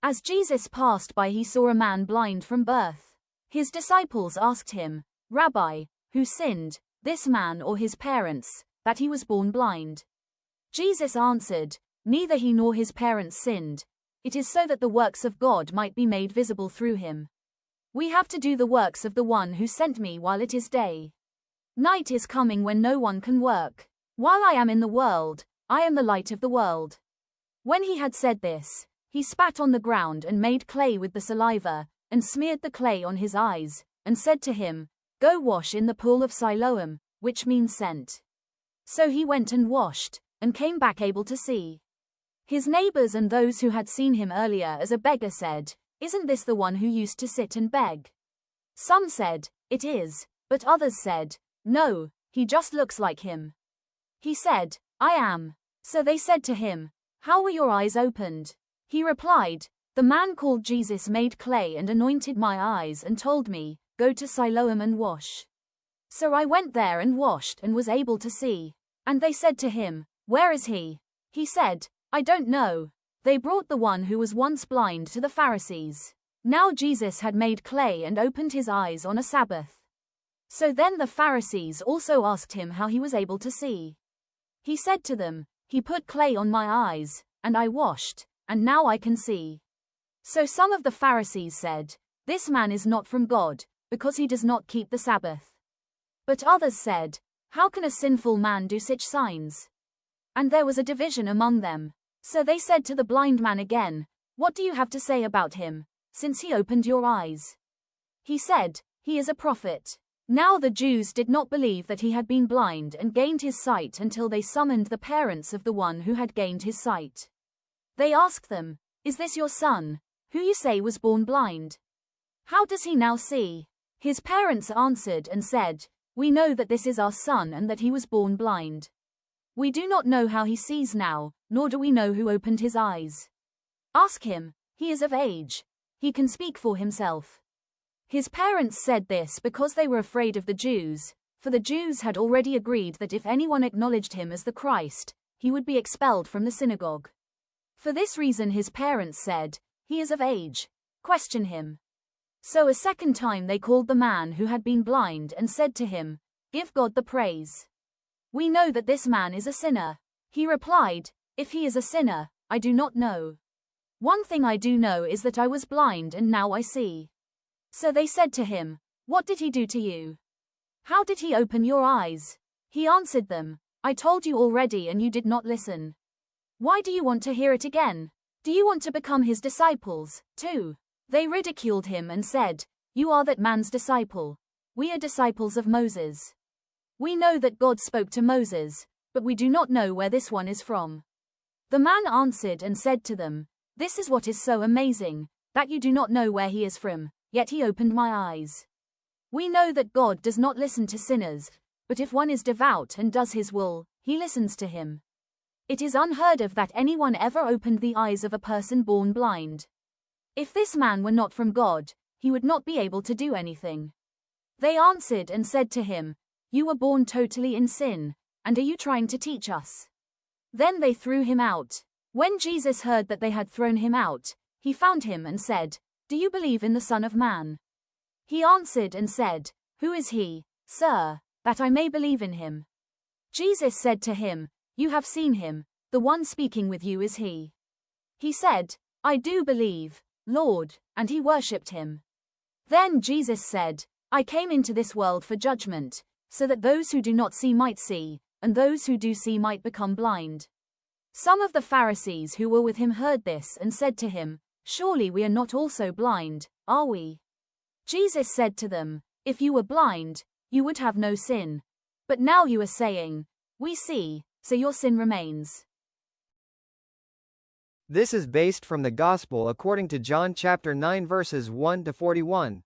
As Jesus passed by, he saw a man blind from birth. His disciples asked him, "Rabbi, who sinned, this man or his parents, that he was born blind?" Jesus answered, "Neither he nor his parents sinned. It is so that the works of God might be made visible through him. We have to do the works of the one who sent me while it is day. Night is coming when no one can work. While I am in the world, I am the light of the world." When he had said this, he spat on the ground and made clay with the saliva, and smeared the clay on his eyes, and said to him, "Go wash in the pool of Siloam," which means sent. So he went and washed, and came back able to see. His neighbors and those who had seen him earlier as a beggar said, "Isn't this the one who used to sit and beg?" Some said, "It is," but others said, "No, he just looks like him." He said, "I am." So they said to him, "How were your eyes opened?" He replied, "The man called Jesus made clay and anointed my eyes and told me, 'Go to Siloam and wash.' So I went there and washed and was able to see." And they said to him, "Where is he?" He said, "I don't know." They brought the one who was once blind to the Pharisees. Now Jesus had made clay and opened his eyes on a Sabbath. So then the Pharisees also asked him how he was able to see. He said to them, "He put clay on my eyes, and I washed, and now I can see." So some of the Pharisees said, "This man is not from God, because he does not keep the Sabbath." But others said, "How can a sinful man do such signs?" And there was a division among them. So they said to the blind man again, "What do you have to say about him, since he opened your eyes?" He said, "He is a prophet." Now the Jews did not believe that he had been blind and gained his sight until they summoned the parents of the one who had gained his sight. They asked them, "Is this your son, who you say was born blind? How does he now see?" His parents answered and said, "We know that this is our son and that he was born blind. We do not know how he sees now, nor do we know who opened his eyes. Ask him, he is of age. He can speak for himself." His parents said this because they were afraid of the Jews, for the Jews had already agreed that if anyone acknowledged him as the Christ, he would be expelled from the synagogue. For this reason his parents said, "He is of age. Question him." So a second time they called the man who had been blind and said to him, "Give God the praise. We know that this man is a sinner." He replied, "If he is a sinner, I do not know. One thing I do know is that I was blind and now I see." So they said to him, "What did he do to you? How did he open your eyes?" He answered them, "I told you already and you did not listen. Why do you want to hear it again? Do you want to become his disciples, too?" They ridiculed him and said, "You are that man's disciple. We are disciples of Moses. We know that God spoke to Moses, but we do not know where this one is from." The man answered and said to them, "This is what is so amazing, that you do not know where he is from, yet he opened my eyes. We know that God does not listen to sinners, but if one is devout and does his will, he listens to him. It is unheard of that anyone ever opened the eyes of a person born blind. If this man were not from God, he would not be able to do anything." They answered and said to him, "You were born totally in sin, and are you trying to teach us?" Then they threw him out. When Jesus heard that they had thrown him out, he found him and said, "Do you believe in the Son of Man?" He answered and said, "Who is he, sir, that I may believe in him?" Jesus said to him, "You have seen him, the one speaking with you is he." He said, "I do believe, Lord," and he worshipped him. Then Jesus said, "I came into this world for judgment, so that those who do not see might see, and those who do see might become blind." Some of the Pharisees who were with him heard this and said to him, "Surely we are not also blind, are we?" Jesus said to them, "If you were blind, you would have no sin. But now you are saying, 'We see,' so your sin remains." This is based from the Gospel according to John chapter 9 verses 1 to 41.